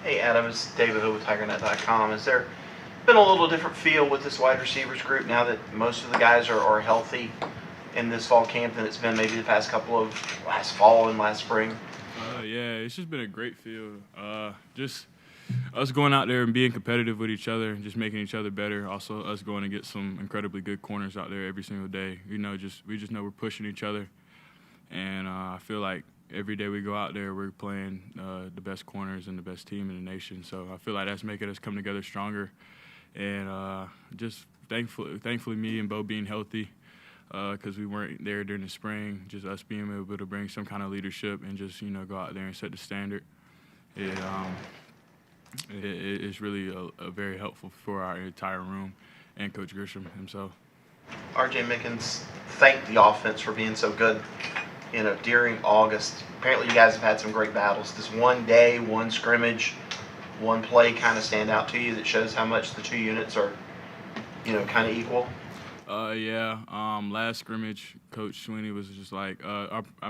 Hey Adam, it's David Hood with TigerNet.com. Has there been a little different feel with this wide receivers group now that most of the guys are healthy in this fall camp than it's been maybe the past couple of last fall and last spring? Yeah, it's just been a great feel. Just us going out there and being competitive with each other and just making each other better. Also, us going to get some incredibly good corners out there every single day. We just know we're pushing each other, and I feel like every day we go out there, we're playing the best corners and the best team in the nation. So I feel like that's making us come together stronger, and just thankfully, me and Bo being healthy. Because we weren't there during the spring, just us being able to bring some kind of leadership and just go out there and set the standard. It it's really a very helpful for our entire room and Coach Grisham himself. RJ Mickens thanked the offense for being so good, during August. Apparently, you guys have had some great battles. Does one day, one scrimmage, one play kind of stand out to you that shows how much the two units are, kind of equal? Yeah. Last scrimmage, Coach Sweeney was just like,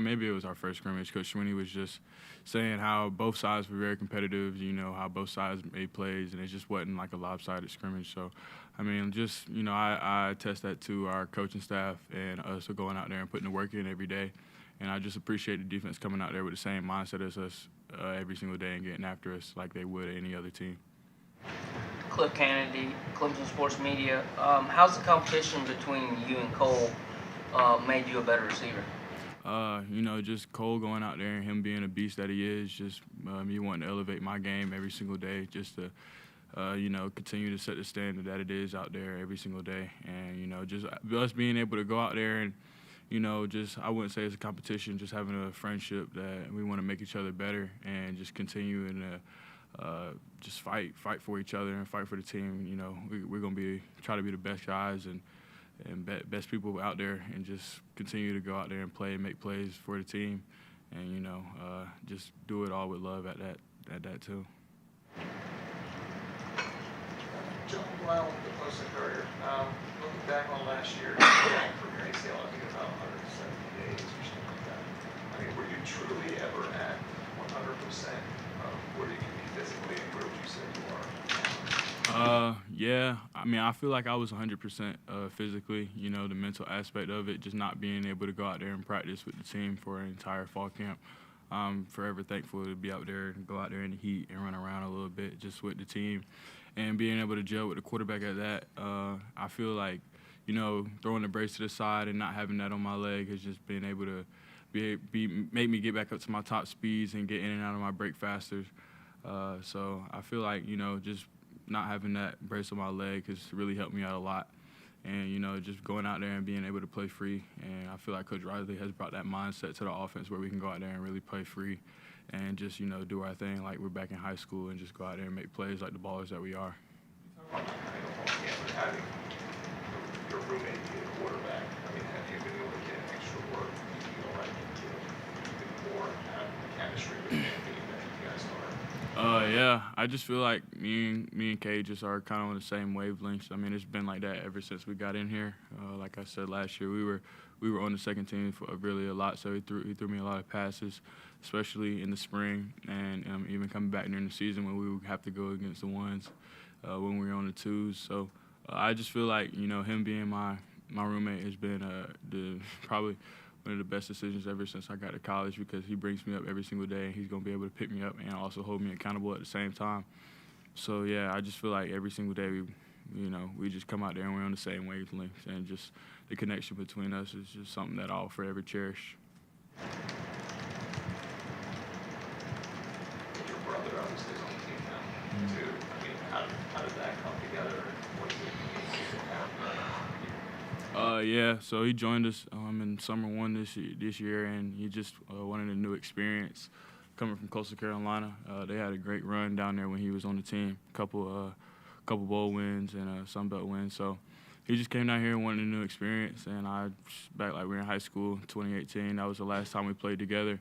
maybe it was our first scrimmage. Coach Sweeney was just saying how both sides were very competitive. How both sides made plays, and it just wasn't like a lopsided scrimmage. So, I mean, just I attest that to our coaching staff and us going out there and putting the work in every day. And I just appreciate the defense coming out there with the same mindset as us every single day and getting after us like they would any other team. Cliff Kennedy, Clemson Sports Media. How's the competition between you and Cole made you a better receiver? Just Cole going out there and him being a beast that he is, just me wanting to elevate my game every single day, just to, continue to set the standard that it is out there every single day. And, just us being able to go out there and, just I wouldn't say it's a competition, just having a friendship that we want to make each other better and just continuing to just fight for each other and fight for the team. We're gonna try to be the best guys and best people out there, and just continue to go out there and play and make plays for the team, and just do it all with love at that too. John Blau, the Post-Courier. Looking back on last year, from your ACL, I think about 170 days or something like that. I mean, were you truly ever at 100% of where you can be physically, and where would you say you are? Yeah. I mean, I feel like I was 100% physically. The mental aspect of it, just not being able to go out there and practice with the team for an entire fall camp. I'm forever thankful to be out there and go out there in the heat and run around a little bit just with the team, and being able to gel with the quarterback at that. I feel like, throwing the brace to the side and not having that on my leg has just been able to make me get back up to my top speeds and get in and out of my break faster. So I feel like, just not having that brace on my leg has really helped me out a lot. And, just going out there and being able to play free. And I feel like Coach Riley has brought that mindset to the offense where we can go out there and really play free and just, do our thing like we're back in high school and just go out there and make plays like the ballers that we are. Talk about that kind of ball game, but having your roommate be a quarterback, I mean, have you been able to get extra work, you feel like, into even more kind of chemistry with the team that you guys are? Yeah, I just feel like me and Kay just are kind of on the same wavelengths. I mean, it's been like that ever since we got in here. Like I said last year, we were on the second team for really a lot, so he threw me a lot of passes, especially in the spring, and even coming back during the season when we would have to go against the ones when we were on the twos. So I just feel like him being my roommate has been probably one of the best decisions ever since I got to college, because he brings me up every single day, and he's going to be able to pick me up and also hold me accountable at the same time. So, yeah, I just feel like every single day we just come out there and we're on the same wavelengths, and just the connection between us is just something that I'll forever cherish. Your brother obviously is on the team now, too. I mean, how did that come together, and what does it mean to have Yeah, so he joined us in summer one this year, and he just wanted a new experience coming from Coastal Carolina. They had a great run down there when he was on the team, couple bowl wins and a Sun Belt win. So he just came down here and wanted a new experience, and back like we were in high school, 2018, that was the last time we played together.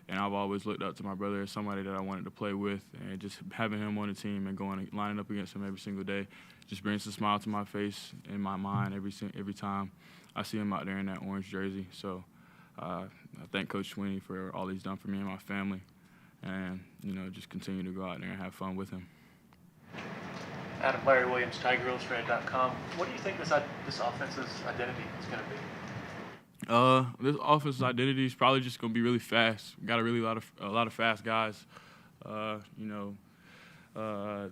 And I've always looked up to my brother as somebody that I wanted to play with, and just having him on the team and lining up against him every single day just brings a smile to my face and my mind every time I see him out there in that orange jersey. So I thank Coach Sweeney for all he's done for me and my family, and, you know, just continue to go out there and have fun with him. Adam, Larry Williams, TigerIllustrated.com. What do you think this offense's identity is going to be? This offense's identity is probably just gonna be really fast. We got a lot of fast guys.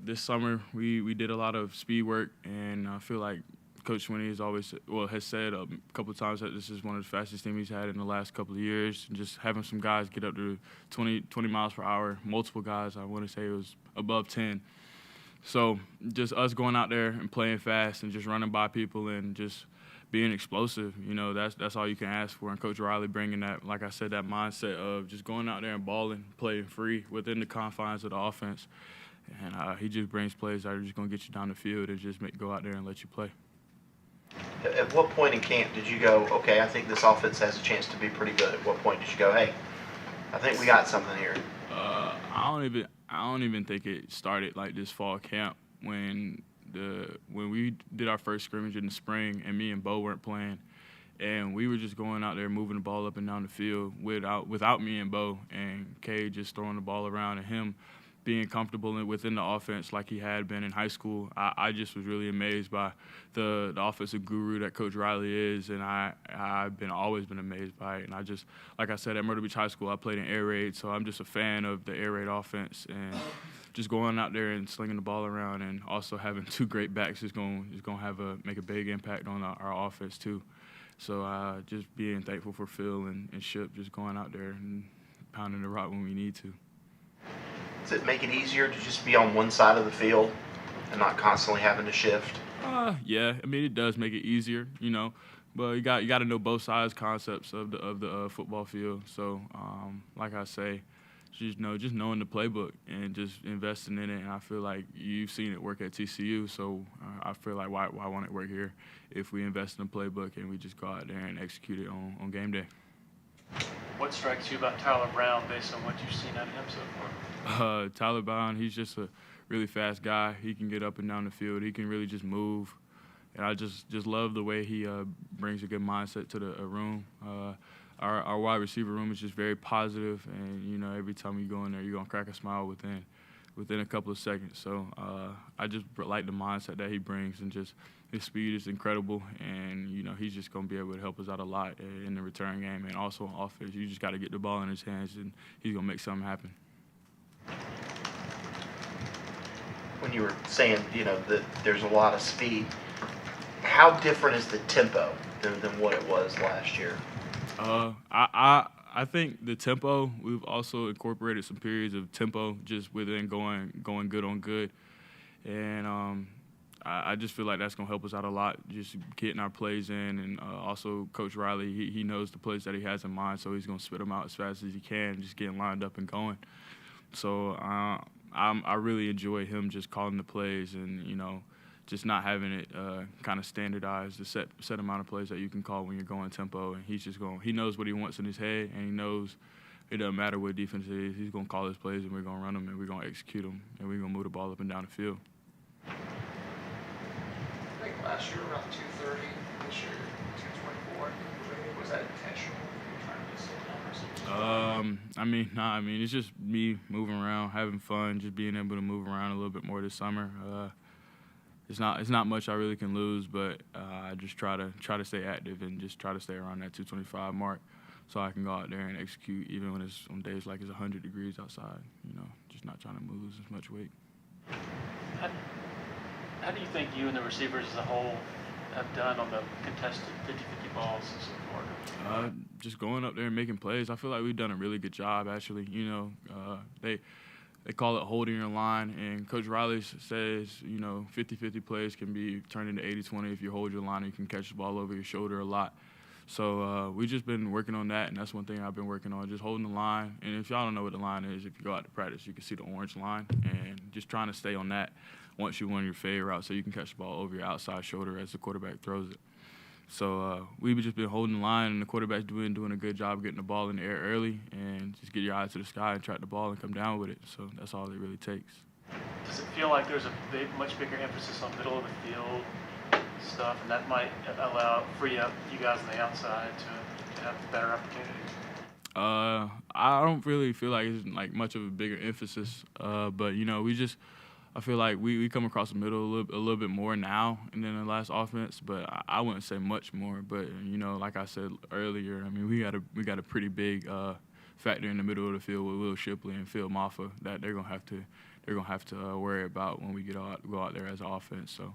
This summer we did a lot of speed work, and I feel like Coach Swinney has said a couple of times that this is one of the fastest teams he's had in the last couple of years. And just having some guys get up to 20 miles per hour, multiple guys, I want to say it was above 10. So just us going out there and playing fast and just running by people and just being explosive, you know, that's all you can ask for. And Coach Riley bringing that, like I said, that mindset of just going out there and balling, playing free within the confines of the offense. And he just brings plays that are just going to get you down the field and just go out there and let you play. At what point in camp did you go, okay, I think this offense has a chance to be pretty good? At what point did you go, hey, I think we got something here? I don't even think it started like this fall camp when we did our first scrimmage in the spring, and me and Bo weren't playing, and we were just going out there moving the ball up and down the field without me and Bo, and Kay just throwing the ball around, and him being comfortable within the offense like he had been in high school. I just was really amazed by the offensive guru that Coach Riley is, and I've always been amazed by it. And I just, like I said, at Myrtle Beach High School, I played in air raid, so I'm just a fan of the air raid offense, and just going out there and slinging the ball around, and also having two great backs is going to make a big impact on our offense too. So just being thankful for Phil and Ship just going out there and pounding the rock when we need to. Does it make it easier to just be on one side of the field and not constantly having to shift? Yeah. I mean, it does make it easier, you know. But you got to know both sides concepts of the football field. So, like I say, just knowing the playbook and just investing in it. And I feel like you've seen it work at TCU, so I feel like why won't it work here if we invest in the playbook and we just go out there and execute it on game day. What strikes you about Tyler Brown based on what you've seen out of him so far? Tyler Brown, he's just a really fast guy. He can get up and down the field. He can really just move. And I just love the way he brings a good mindset to the room. Our wide receiver room is just very positive, and, you know, every time you go in there, you're going to crack a smile within a couple of seconds. So I just like the mindset that he brings, and just his speed is incredible, and, you know, he's just going to be able to help us out a lot in the return game and also on offense. You just got to get the ball in his hands, and he's going to make something happen. When you were saying, you know, that there's a lot of speed, how different is the tempo than what it was last year? I think the tempo, we've also incorporated some periods of tempo just within going good on good. And I just feel like that's going to help us out a lot, just getting our plays in. And also Coach Riley, he knows the plays that he has in mind, so he's going to spit them out as fast as he can, just getting lined up and going. So I really enjoy him just calling the plays and, you know, just not having it kind of standardized, the set amount of plays that you can call when you're going tempo. And he knows what he wants in his head, and he knows it doesn't matter what defense it is. He's going to call his plays, and we're going to run them, and we're going to execute them, and we're going to move the ball up and down the field. I think last year around 230, this year 224. Was that intentional? Trying to slow down or something? It's just me moving around, having fun, just being able to move around a little bit more this summer. It's not much I really can lose, but I just try to stay active and just try to stay around that 225 mark, so I can go out there and execute even when it's on days like it's 100 degrees outside. You know, just not trying to lose as much weight. How do you think you and the receivers as a whole have done on the contested 50-50 balls so far? Just going up there and making plays. I feel like we've done a really good job, actually. You know, they call it holding your line, and Coach Riley says, you know, 50-50 plays can be turned into 80-20 if you hold your line and you can catch the ball over your shoulder a lot. So we've just been working on that, and that's one thing I've been working on, just holding the line. And if y'all don't know what the line is, if you go out to practice, you can see the orange line, and just trying to stay on that once you run your fade route so you can catch the ball over your outside shoulder as the quarterback throws it. So we've just been holding the line, and the quarterback's doing a good job getting the ball in the air early, and just get your eyes to the sky and track the ball and come down with it. So that's all it really takes. Does it feel like there's a much bigger emphasis on middle of the field stuff, and that might free up you guys on the outside to have better opportunities? I don't really feel like it's like much of a bigger emphasis, but you know, I feel like we come across the middle a little bit more now than the last offense, but I wouldn't say much more. But you know, like I said earlier, I mean, we got a pretty big factor in the middle of the field with Will Shipley and Phil Maffa that they're gonna have to worry about when we go out there as an offense. So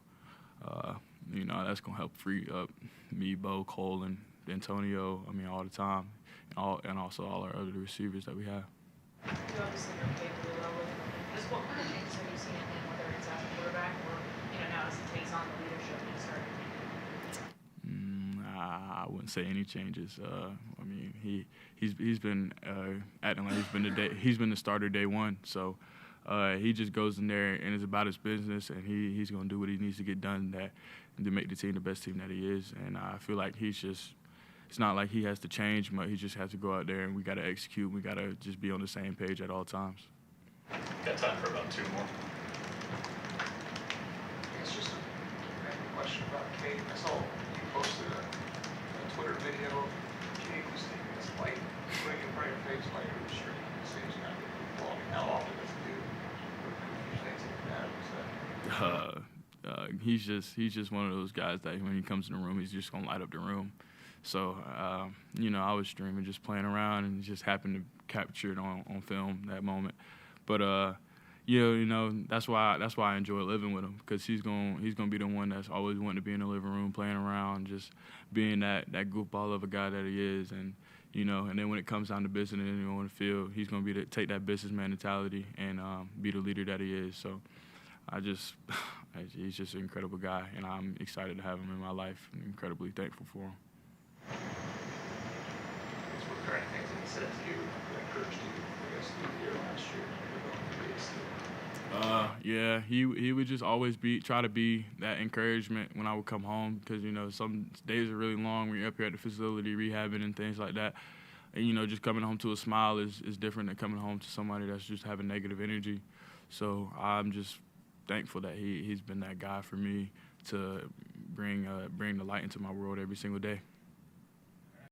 you know, that's gonna help free up me, Bo, Cole, and Antonio. I mean, all the time, and also all our other receivers that we have. You obviously know Cade really well with him. Just what kind of changes have you seen in him, whether it's as a quarterback or, now as he takes on the leadership and starting? I wouldn't say any changes. I mean, he's been acting like he's been the starter day one. So he just goes in there and it's about his business, and he's gonna do what he needs to get done to make the team the best team that he is. And I feel like it's not like he has to change much. He just has to go out there and we got to execute. We got to just be on the same page at all times. Got time for about 2 more. It's just a random question about Cade. I saw you posted a Twitter video of Cade just taking this light, putting it in front of your face while you're shooting. It seems kind of cool. I mean, how often does he do things like that? He's just one of those guys that when he comes in the room, he's just gonna light up the room. So you know, I was streaming, just playing around, and just happened to capture it on film that moment. But you know, that's why I enjoy living with him, because he's gonna be the one that's always wanting to be in the living room, playing around, just being that goofball of a guy that he is, and you know, and then when it comes down to business and on the field, he's gonna take that businessman mentality and be the leader that he is. So he's just an incredible guy, and I'm excited to have him in my life and incredibly thankful for him. Were there any things that he said to you that encouraged you, I guess, through the year last year when you were going to be Yeah, he would just always try to be that encouragement when I would come home, because you know some days are really long when you're up here at the facility rehabbing and things like that, and you know just coming home to a smile is different than coming home to somebody that's just having negative energy. So I'm just thankful that he's been that guy for me to bring the light into my world every single day.